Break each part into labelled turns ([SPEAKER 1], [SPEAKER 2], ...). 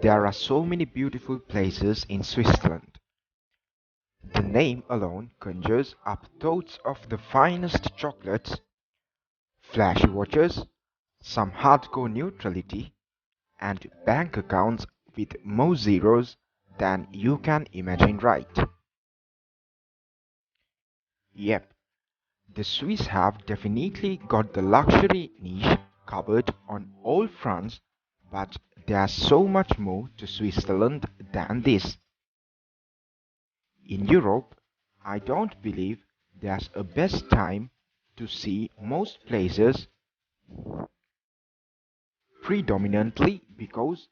[SPEAKER 1] There are so many beautiful places in Switzerland. The name alone conjures up thoughts of the finest chocolates, flashy watches, some hardcore neutrality, and bank accounts with more zeros than you can imagine, right? Yep, the Swiss have definitely got the luxury niche covered on all fronts, but there's so much more to Switzerland than this. In Europe, I don't believe there's a best time to see most places, predominantly because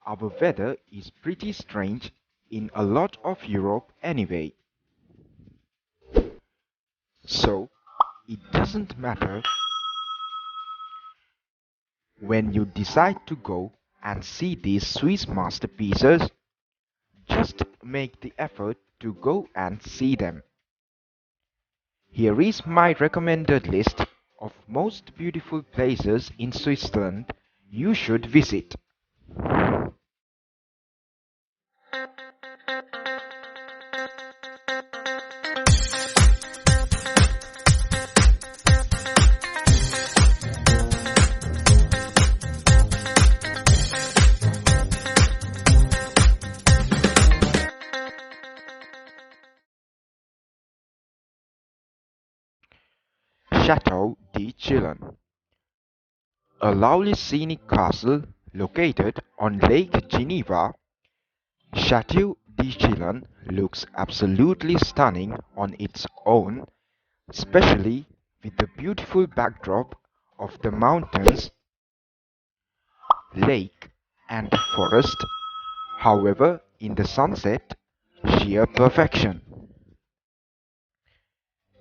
[SPEAKER 1] our weather is pretty strange in a lot of Europe anyway. So, it doesn't matter when you decide to go and see these Swiss masterpieces, just make the effort to go and see them. Here is my recommended list of most beautiful places in Switzerland you should visit. Chateau de Chillon, a lovely scenic castle located on Lake Geneva. Chateau de Chillon looks absolutely stunning on its own, especially with the beautiful backdrop of the mountains, lake, and forest. However, in the sunset, sheer perfection.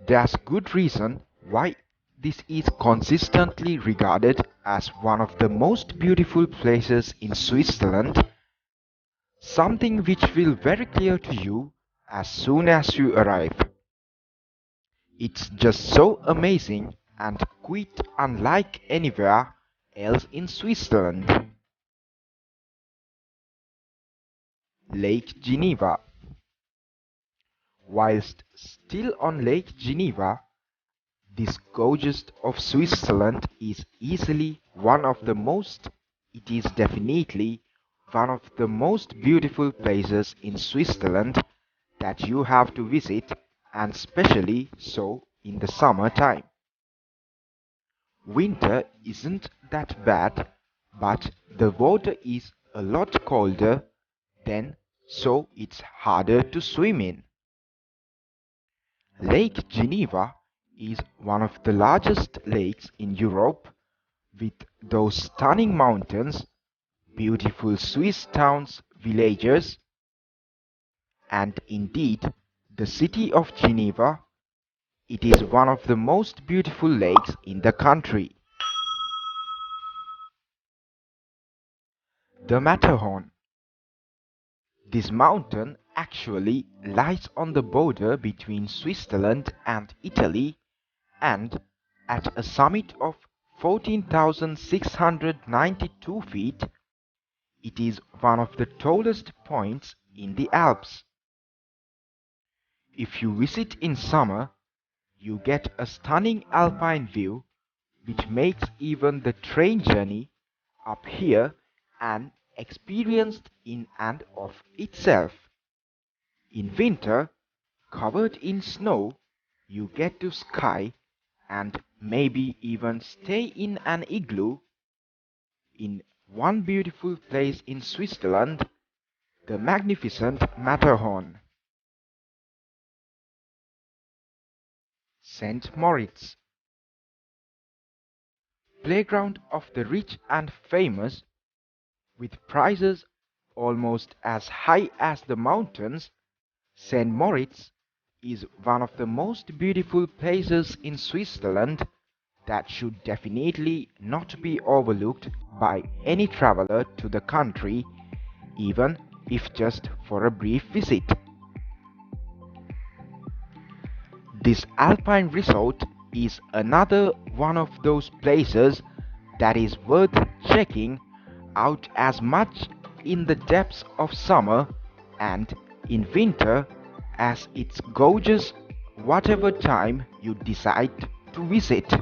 [SPEAKER 1] There's good reason why this is consistently regarded as one of the most beautiful places in Switzerland, something which will very clear to you as soon as you arrive. It's just so amazing and quite unlike anywhere else in Switzerland. Lake Geneva. Whilst still on Lake Geneva, this gorgeous of Switzerland is easily one of the most, it is definitely one of the most beautiful places in Switzerland that you have to visit, and especially so in the summer time. Winter isn't that bad, but the water is a lot colder then, so it's harder to swim in. Lake Geneva is one of the largest lakes in Europe, with those stunning mountains, beautiful Swiss towns, villages, and indeed the city of Geneva. It is one of the most beautiful lakes in the country. The Matterhorn. This mountain actually lies on the border between Switzerland and Italy, and at a summit of 14,692 feet, it is one of the tallest points in the Alps. If you visit in summer, you get a stunning alpine view which makes even the train journey up here an experience in and of itself. In winter, covered in snow, you get to ski and maybe even stay in an igloo in one beautiful place in Switzerland, the magnificent Matterhorn. St. Moritz, playground of the rich and famous, with prices almost as high as the mountains. St. Moritz is one of the most beautiful places in Switzerland that should definitely not be overlooked by any traveler to the country, even if just for a brief visit. This alpine resort is another one of those places that is worth checking out as much in the depths of summer, and in winter as it's gorgeous whatever time you decide to visit.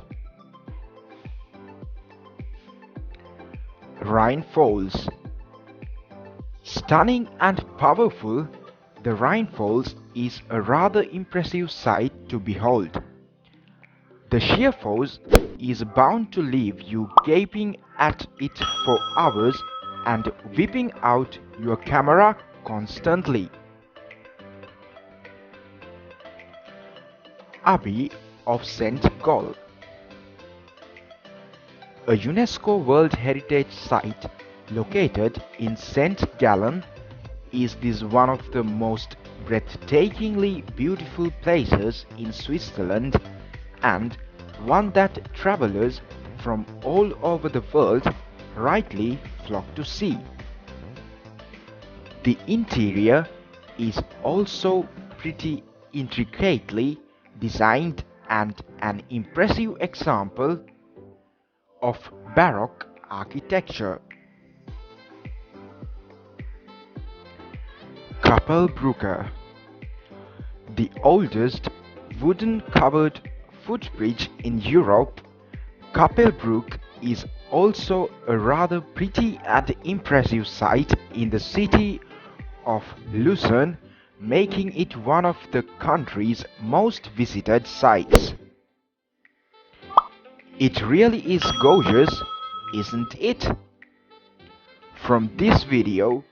[SPEAKER 1] Rhine Falls. Stunning and powerful, the Rhine Falls is a rather impressive sight to behold. The sheer force is bound to leave you gaping at it for hours and whipping out your camera constantly. Abbey of St. Gall. A UNESCO World Heritage Site located in St. Gallen, is this one of the most breathtakingly beautiful places in Switzerland and one that travelers from all over the world rightly flock to see. The interior is also pretty intricately designed and an impressive example of Baroque architecture. Kapellbrücke. The oldest wooden covered footbridge in Europe, Kapellbrücke is also a rather pretty and impressive sight in the city of Lucerne, making it one of the country's most visited sites. It really is gorgeous, isn't it? From this video,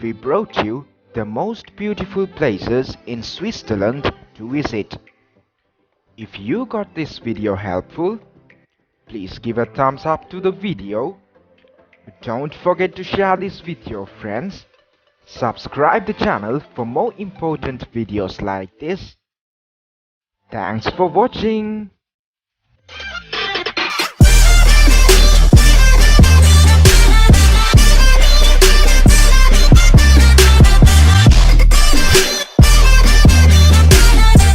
[SPEAKER 1] we brought you the most beautiful places in Switzerland to visit. If you got this video helpful, please give a thumbs up to the video. Don't forget to share this with your friends. Subscribe the channel for more important videos like this. Thanks for watching.